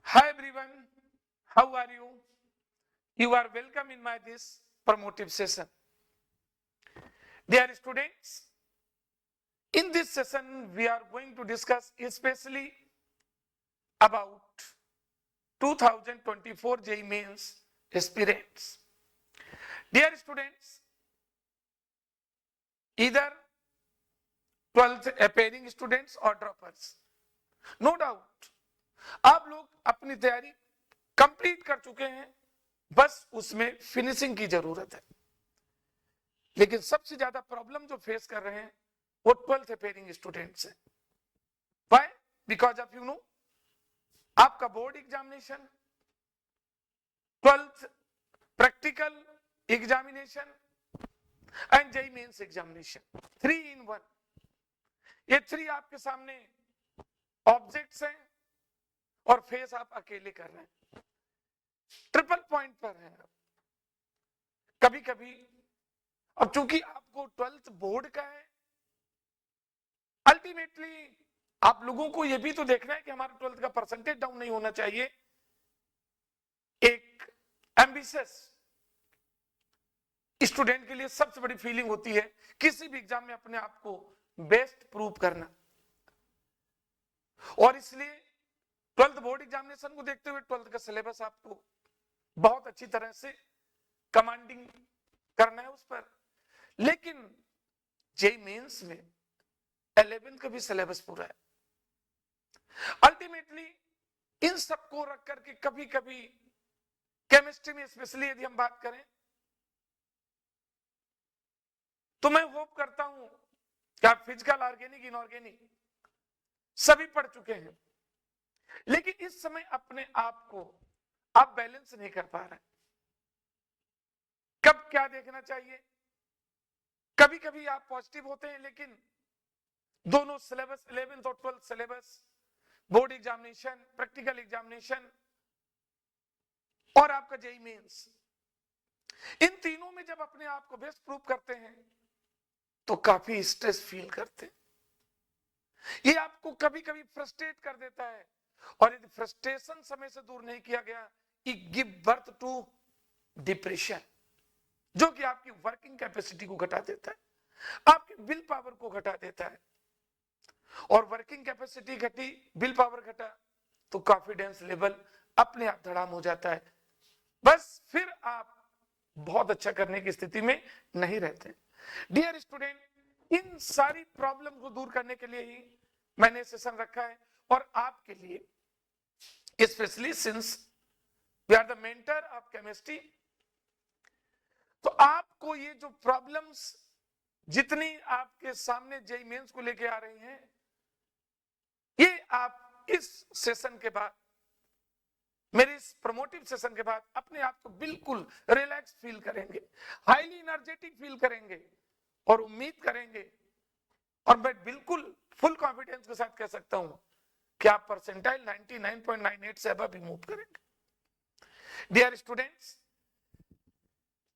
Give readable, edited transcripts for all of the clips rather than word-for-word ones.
Hi everyone, how are you? You are welcome in my this promotive session. Dear students, in this session we are going to discuss especially about 2024 JEE Mains aspirants. Dear students, either 12th appearing students or droppers, no doubt आप लोग अपनी तैयारी complete कर चुके हैं, बस उसमें finishing की जरूरत है। लेकिन सबसे ज्यादा प्रॉब्लम जो फेस कर रहे हैं वो 12th अपेयरिंग स्टूडेंट्स हैं। व्हाई? बिकॉज ऑफ आपका board examination, 12th practical examination and JEE Mains examination, 3 in 1। ये 3 आपके सामने ऑब्जेक्ट्स हैं और फेस आप अकेले कर रहे हैं, ट्रिपल पॉइंट पर हैं। कभी कभी अब चूंकि आपको 12th बोर्ड का है, अल्टीमेटली आप लोगों को यह भी तो देखना है कि हमारा 12th का परसेंटेज डाउन नहीं होना चाहिए। एक एम्बिशियस स्टूडेंट के लिए सबसे बड़ी फीलिंग होती है किसी भी एग्जाम में अपने आप को बेस्ट प्रूव करना, और इसलिए 12th बोर्ड एग्जामिनेशन को देखते हुए 12th का सिलेबस आपको बहुत अच्छी तरह से कमांडिंग करना है उस पर। लेकिन जेईई मेंस में 11th का भी सिलेबस पूरा है। अल्टीमेटली इन सबको रख करके कभी कभी केमिस्ट्री में स्पेशली यदि हम बात करें तो मैं होप करता हूं कि आप फिजिकल, ऑर्गेनिक, इनऑर्गेनिक सभी पढ़ चुके हैं, लेकिन इस समय अपने आप को आप बैलेंस नहीं कर पा रहे। कब क्या देखना चाहिए? कभी कभी आप पॉजिटिव होते हैं, लेकिन दोनों सिलेबस 11th और 12th syllabus, board examination, practical examination और आपका जेईई मेंस, इन तीनों में जब अपने आप को बेस्ट प्रूव करते हैं तो काफी स्ट्रेस फील करते हैं। ये आपको कभी कभी फ्रस्ट्रेट कर देता है, और यदि फ्रस्ट्रेशन समय से दूर नहीं किया गया, it give birth to depression, जो कि आपकी वर्किंग कैपेसिटी को घटा देता है, आपकी विल पावर को घटा देता है। और वर्किंग कैपेसिटी घटी, विल पावर घटा, तो कॉन्फिडेंस लेवल अपने आप धड़ाम हो जाता है। बस फिर आप बहुत अच्छा करने की स्थिति में नहीं रहते। डियर स्टूडेंट, इन सारी प्रॉब्लम को दूर करने के लिए ही मैंने सेशन रखा है, और आपके लिए specially since we are the mentor of chemistry, तो आपको ये जो प्रॉब्लम्स जितनी आपके सामने जेईई मेंस को लेके आ रही हैं, ये आप इस सेशन के बाद, मेरे इस प्रमोटिव सेशन के बाद अपने आप को बिल्कुल रिलैक्स फील करेंगे, हाईली एनर्जेटिक फील करेंगे, और उम्मीद करेंगे, और मैं बिल्कुल फुल कॉन्फिडेंस के साथ कह सकता हूं कि आप परसेंटाइल 99.98 से अबव भी मूव करेंगे। Dear students,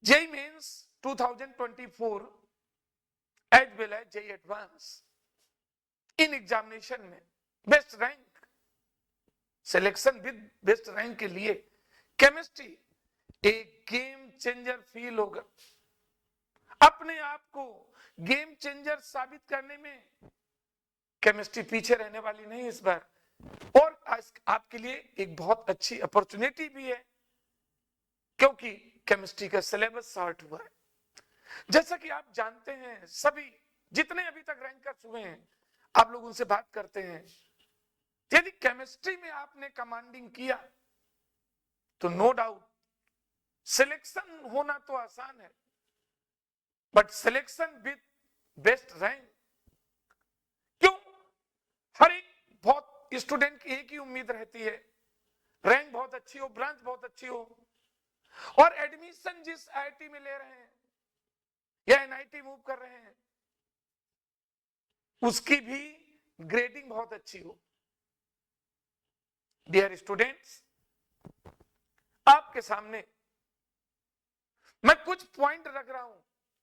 JEE mains 2024 as well as JEE advance, इन एग्जामिनेशन में best rank, selection with best rank के लिए केमिस्ट्री एक गेम चेंजर फील होगा। अपने आप को गेम चेंजर साबित करने में केमिस्ट्री पीछे रहने वाली नहीं इस बार, और आपके लिए एक बहुत अच्छी अपॉर्चुनिटी भी है, क्योंकि केमिस्ट्री का सिलेबस शॉर्ट हुआ है। जैसा कि आप जानते हैं, सभी जितने अभी तक रैंकर्स हुए हैं, आप लोग उनसे बात करते हैं, यदि केमिस्ट्री में आपने कमांडिंग किया तो नो डाउट सिलेक्शन होना तो आसान है, but selection with best rank, क्यों? हर एक बहुत स्टूडेंट की एक ही उम्मीद रहती है, रैंक बहुत अच्छी हो, ब्रांच बहुत अच्छी हो, और एडमिशन जिस आईआईटी में ले रहे हैं या एनआईटी मूव कर रहे हैं, उसकी भी ग्रेडिंग बहुत अच्छी हो। डियर स्टूडेंट्स, आपके सामने मैं कुछ पॉइंट रख रहा हूं,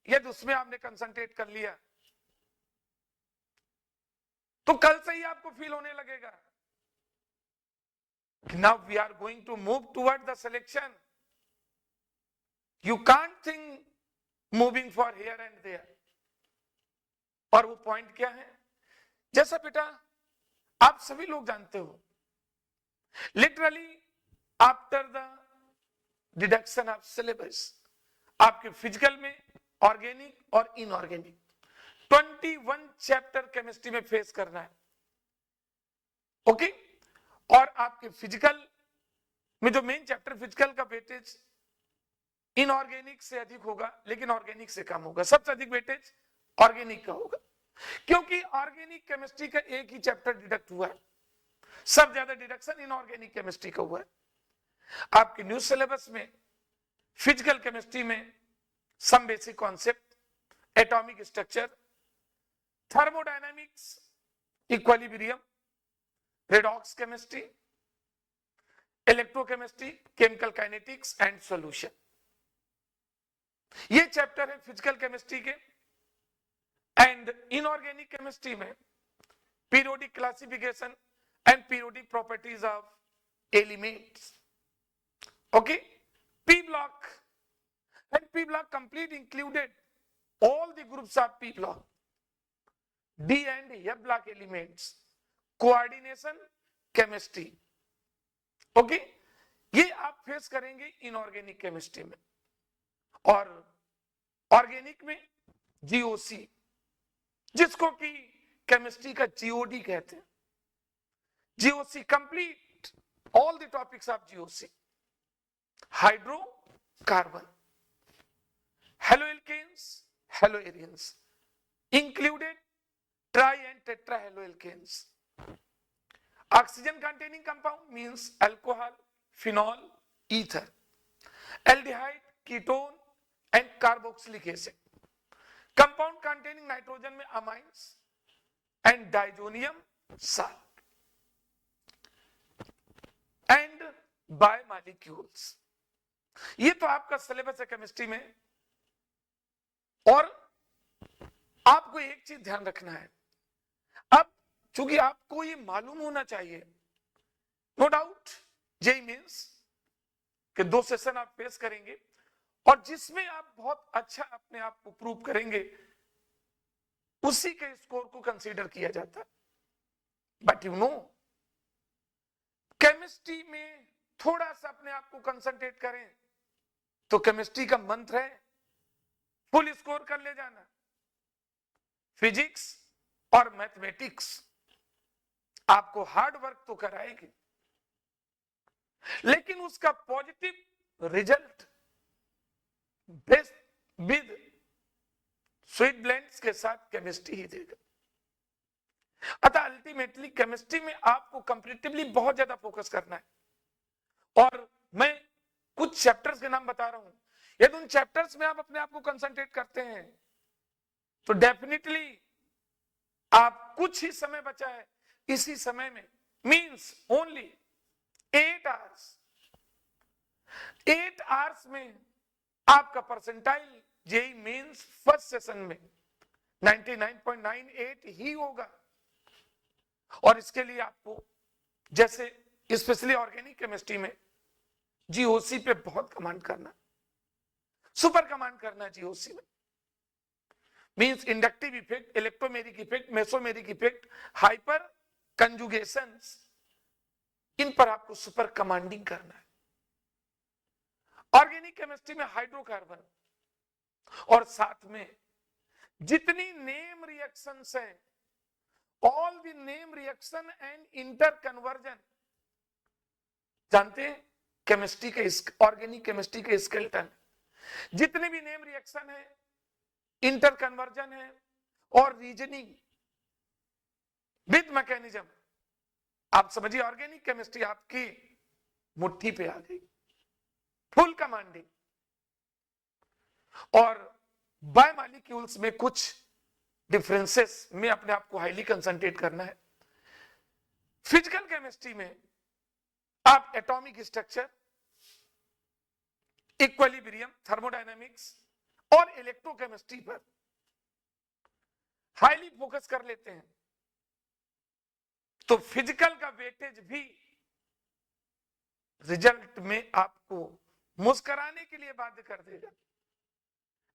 यदि उसमें आपने कंसंट्रेट कर लिया तो कल से ही आपको फील होने लगेगा Now we are going to move toward the selection. You can't think moving for here and there. और वो पॉइंट क्या है? जैसा बेटा आप सभी लोग जानते हो, literally after the deduction of syllabus आपके फिजिकल में ऑर्गेनिक और इनऑर्गेनिक 21 चैप्टर केमिस्ट्री में फेस करना है. ओके और आपके फिजिकल में जो मेन चैप्टर फिजिकल का वेटेज इनऑर्गेनिक से अधिक होगा लेकिन ऑर्गेनिक से कम होगा. सबसे अधिक वेटेज ऑर्गेनिक का होगा क्योंकि ऑर्गेनिक केमिस्ट्री का एक ही चैप्टर डिडक्ट हुआ है. सब ज्यादा डिडक्शन इनऑर्गेनिक केमिस्ट्री का हुआ है. आपके न्यू सिलेबस में फिजिकल केमिस्ट्री में some basic concept, atomic structure, thermodynamics, equilibrium, redox chemistry, electrochemistry, chemical kinetics and solution. ये चैप्टर है फिजिकल केमिस्ट्री के. एंड इनऑर्गेनिक केमिस्ट्री में periodic classification and periodic properties of elements. Okay P block and P block complete included all the groups of P block, D and F block elements, coordination, chemistry. Okay ये आप face करेंगे inorganic chemistry में. और organic में GOC, जिसको कि chemistry का GOD कहते हैं. GOC complete all the topics of GOC, hydrocarbon, haloalkanes, haloarenes, included tri and tetrahaloalkanes. Oxygen containing compound means alcohol, phenol, ether, aldehyde, ketone and carboxylic acid. Compound containing nitrogen में amines and diazonium salt and biomolecules. ये तो आपका syllabus है chemistry में. और आपको एक चीज ध्यान रखना है, अब चूंकि आपको ये मालूम होना चाहिए, नो डाउट जेई मींस कि 2 सेशन आप फेस करेंगे और जिसमें आप बहुत अच्छा अपने आप को प्रूव करेंगे उसी के स्कोर को कंसीडर किया जाता है. बट यू नो केमिस्ट्री में थोड़ा सा अपने आप को कंसंट्रेट करें तो केमिस्ट्री का मंत्र है फुल स्कोर कर ले जाना. फिजिक्स और मैथमेटिक्स आपको हार्ड वर्क तो कराएगी लेकिन उसका positive result best with sweet blends के साथ केमिस्ट्री ही देगा. अतः अल्टीमेटली केमिस्ट्री में आपको कंपैरेटिवली बहुत ज्यादा फोकस करना है. और मैं कुछ चैप्टर्स के नाम बता रहा हूं. यदि उन चैप्टर्स में आप अपने आप को कंसंट्रेट करते हैं तो डेफिनेटली आप कुछ ही समय बचा है, इसी समय में मींस ओनली 8 आवर्स में आपका percentile JEE mains first session में 99.98 ही होगा. और इसके लिए आपको जैसे स्पेशली ऑर्गेनिक केमिस्ट्री में जीओसी पे बहुत कमांड करना, सुपर कमांड करना. जीओसी में means inductive effect, electromeric effect, mesomeric effect, hyper conjugations, इन पर आपको सुपर कमांडिंग करना है. ऑर्गेनिक केमिस्ट्री में हाइड्रोकार्बन और साथ में जितनी नेम रिएक्शंस हैं, all the name reaction and inter conversion. जानते हैं केमिस्ट्री के ऑर्गेनिक केमिस्ट्री के स्केलेटन जितने भी नेम रिएक्शन है, इंटर कन्वर्जन है और रीजनिंग विद मैकेनिज्म, आप समझिए ऑर्गेनिक केमिस्ट्री आपकी मुट्ठी पे आ गई, फुल कमांडिंग. और बायोमॉलिक्यूल्स में कुछ डिफरेंसेस में अपने आप को हाईली कंसंट्रेट करना है. फिजिकल केमिस्ट्री में आप एटॉमिक स्ट्रक्चर, इक्विलिब्रियम, थर्मोडायनामिक्स और इलेक्ट्रोकेमिस्ट्री पर हाईली फोकस कर लेते हैं तो फिजिकल का वेटेज भी रिजल्ट में आपको मुस्कुराने के लिए बाध्य कर देगा।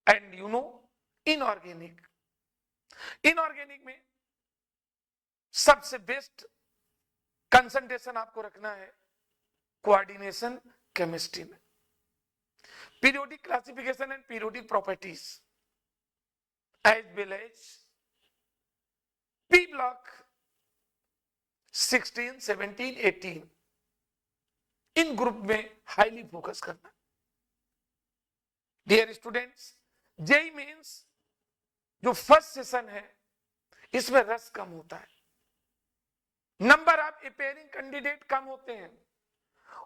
एंड यू नो इनऑर्गेनिक में सबसे बेस्ट कंसंट्रेशन आपको रखना है कोऑर्डिनेशन केमिस्ट्री में, periodic classification and periodic properties as well as P block 16, 17, 18 इन ग्रुप में हाईली फोकस करना। डियर स्टूडेंट्स, जेई मीन्स जो फर्स्ट सेशन है इसमें रस कम होता है, नंबर ऑफ अपेयरिंग कैंडिडेट कम होते हैं,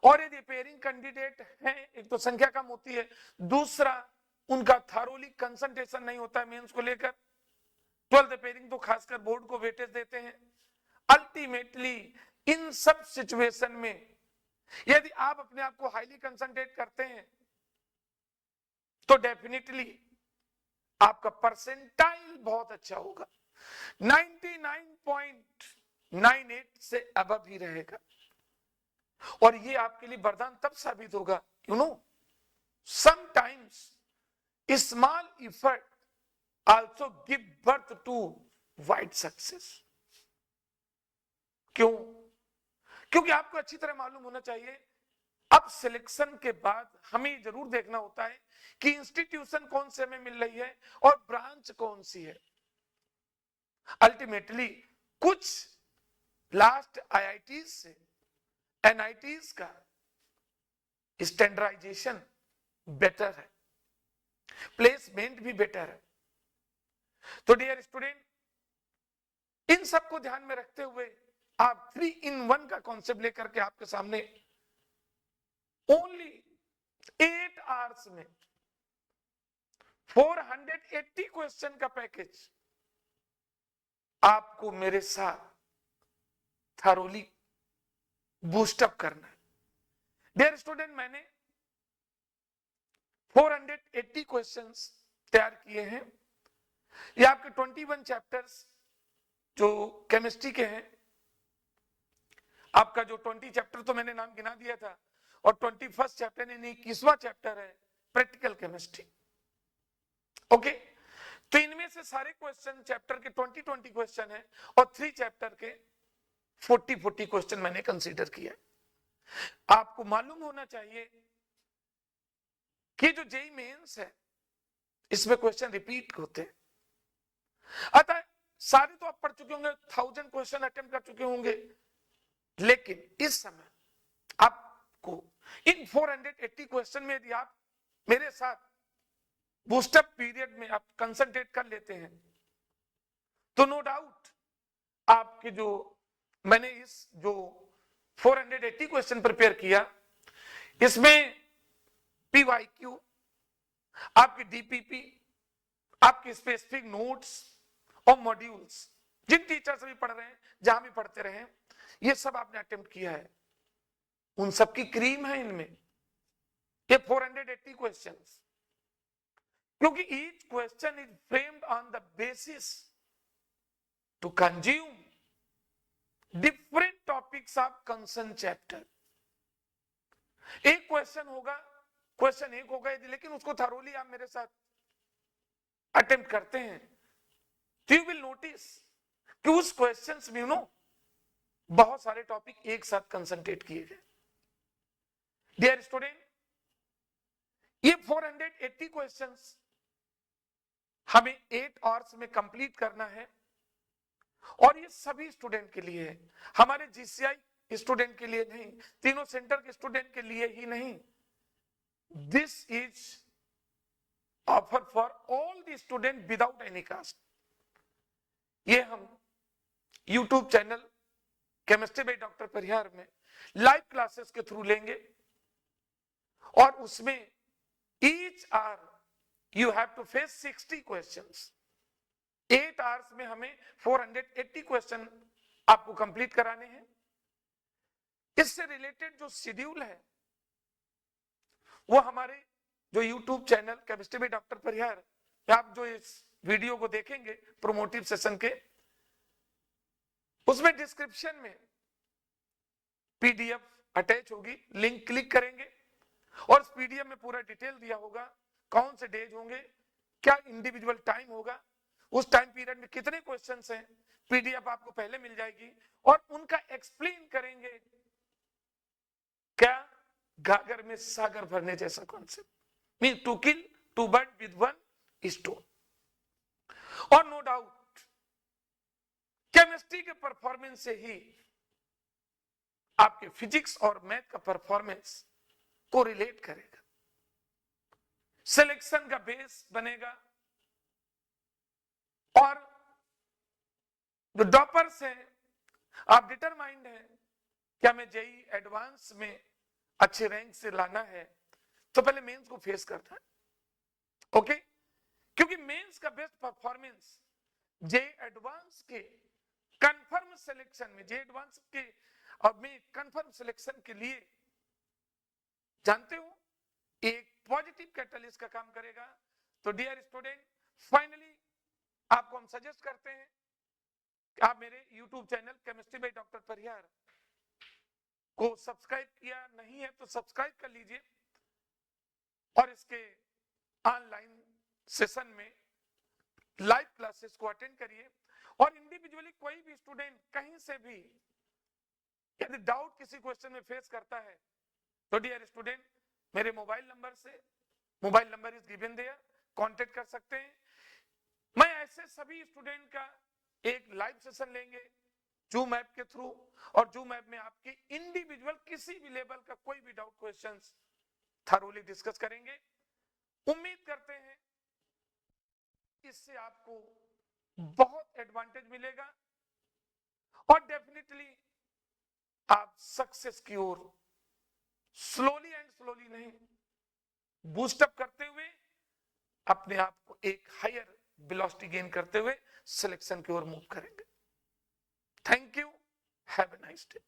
और यदि अपेयरिंग कैंडिडेट हैं एक तो संख्या कम होती है, दूसरा उनका थॉरोली कंसंट्रेशन नहीं होता है मेंस को लेकर। 12th अपेयरिंग तो खासकर बोर्ड को वेटेज देते हैं। अल्टीमेटली इन सब सिचुएशन में यदि आप अपने आप को हाईली कंसंट्रेट करते हैं तो डेफिनेटली आपका परसेंटाइल बहुत अच्छा होगा, 99.98 से अबव ही रहेगा। और ये आपके लिए वरदान तब साबित होगा, you know sometimes small effort also give birth to wide success. क्यों? क्योंकि आपको अच्छी तरह मालूम होना चाहिए, अब सिलेक्शन के बाद हमें जरूर देखना होता है कि इंस्टीट्यूशन कौन से हमें मिल रही है और ब्रांच कौन सी है। अल्टीमेटली कुछ लास्ट आईआईटीज से एनआईटीज का स्टैंडर्डाइजेशन बेटर है, प्लेसमेंट भी बेटर है। तो डियर स्टूडेंट, इन सब को ध्यान में रखते हुए आप 3-in-1 का कॉन्सेप्ट लेकर के आपके सामने ओनली 8 आवर्स में 480 क्वेश्चन का पैकेज आपको मेरे साथ थॉरोली बूस्टअप करना है। डियर स्टूडेंट, मैंने 480 क्वेश्चंस तैयार किए हैं। ये आपके 21 चैप्टर्स जो केमिस्ट्री के हैं, आपका जो 20 चैप्टर तो मैंने नाम गिना दिया था, और 21st चैप्टर यानी 21वां चैप्टर है प्रैक्टिकल केमिस्ट्री। ओके, तो इनमें से सारे क्वेश्चन चैप्टर के 20 क्वेश्चन है और 3 चैप्टर के 40 क्वेश्चन मैंने कंसीडर किया। आपको मालूम होना चाहिए कि जो जेई मेंस है इसमें क्वेश्चन रिपीट होते हैं। अतः सारे तो आप पढ़ चुके होंगे, 1000 क्वेश्चन अटेम्प्ट कर चुके होंगे, लेकिन इस समय आपको इन 480 क्वेश्चन में यदि आप मेरे साथ बूस्टअप पीरियड में आप कंसंट्रेट कर लेते हैं तो नो डाउट आपके जो मैंने इस जो 480 क्वेश्चन प्रिपेयर किया, इसमें पीवाईक्यू, आपकी डीपीपी, आपके स्पेसिफिक नोट्स और मॉड्यूल्स, जिन टीचर से भी पढ़ रहे हैं, जहां भी पढ़ते रहे, ये सब आपने अटेम्प्ट किया है। उन सब की क्रीम है इनमें ये 480 क्वेश्चंस, क्योंकि each question is framed on the basis to consume different topics of concern chapter. एक क्वेश्चन होगा, क्वेश्चन एक होगा यदि, लेकिन उसको थॉरोली आप मेरे साथ अटेम्प्ट करते हैं तो यू विल नोटिस कि उस क्वेश्चंस में यू नो बहुत सारे टॉपिक एक साथ कंसंट्रेट किए गए। डियर स्टूडेंट, ये 480 क्वेश्चंस हमें 8 आवर्स में कंप्लीट करना है, और ये सभी स्टूडेंट के लिए है, हमारे जीसीआई स्टूडेंट के लिए नहीं, तीनों सेंटर के स्टूडेंट के लिए ही नहीं। This is offer for all the student without any cost. ये हम YouTube channel chemistry by doctor Parihar में लाइव क्लासेस के थ्रू लेंगे, और उसमें each hour you have to face 60 questions. 8 hours में हमें 480 क्वेश्चन आपको कंप्लीट कराने हैं। इससे रिलेटेड जो शेड्यूल है वो हमारे जो YouTube channel chemistry by doctor Parihar, आप जो इस वीडियो को देखेंगे प्रोमोटिव सेशन के, उसमें डिस्क्रिप्शन में पीडीएफ अटैच होगी, लिंक क्लिक करेंगे और इस पीडीएफ में पूरा डिटेल दिया होगा, कौन से डेज होंगे, क्या इंडिविजुअल टाइम होगा, उस टाइम पीरियड में कितने क्वेश्चंस हैं, पीडीएफ आपको पहले मिल जाएगी और उनका एक्सप्लेन करेंगे। क्या गागर में सागर भरने जैसा concept, mean to kill two bird with one stone. और नो डाउट केमिस्ट्री के परफॉर्मेंस से ही आपके फिजिक्स और मैथ का परफॉर्मेंस को रिलेट करेगा, सिलेक्शन का बेस बनेगा। और जो टॉपर्स हैं, आप डिटरमाइंड हैं क्या मैं जेई एडवांस में अच्छे रैंक से लाना है, तो पहले मेंस को फेस करना है, ओके? क्योंकि मेंस का बेस्ट परफॉर्मेंस जेई एडवांस के कंफर्म सिलेक्शन में, जेई एडवांस के अब में कंफर्म सिलेक्शन के लिए जानते हो एक पॉजिटिव कैटलिस्ट का काम करेगा। तो डियर स्टूडेंट, फाइनली आपको हम सजेस्ट करते हैं कि आप मेरे YouTube channel chemistry by doctor Parihar को सब्सक्राइब किया नहीं है तो सब्सक्राइब कर लीजिए और इसके ऑनलाइन सेशन में लाइव क्लासेस को अटेंड करिए। और इंडिविजुअली कोई भी स्टूडेंट कहीं से भी यदि डाउट किसी क्वेश्चन में फेस करता है तो डियर स्टूडेंट मेरे मोबाइल नंबर से, mobile number is given there, contact कर सकते हैं। मैं ऐसे सभी स्टूडेंट का एक लाइव सेशन लेंगे जूम ऐप के थ्रू, और जूम ऐप में आपके इंडिविजुअल किसी भी लेवल का कोई भी डाउट क्वेश्चंस थरोली डिस्कस करेंगे। उम्मीद करते हैं इससे आपको बहुत एडवांटेज मिलेगा और डेफिनेटली आप सक्सेस की ओर स्लोली एंड स्लोली नहीं, बूस्टअप करते हुए अपने आप को एक हायर वेलोसिटी गेन करते हुए सिलेक्शन की ओर मूव करेंगे। Thank you, have a nice day.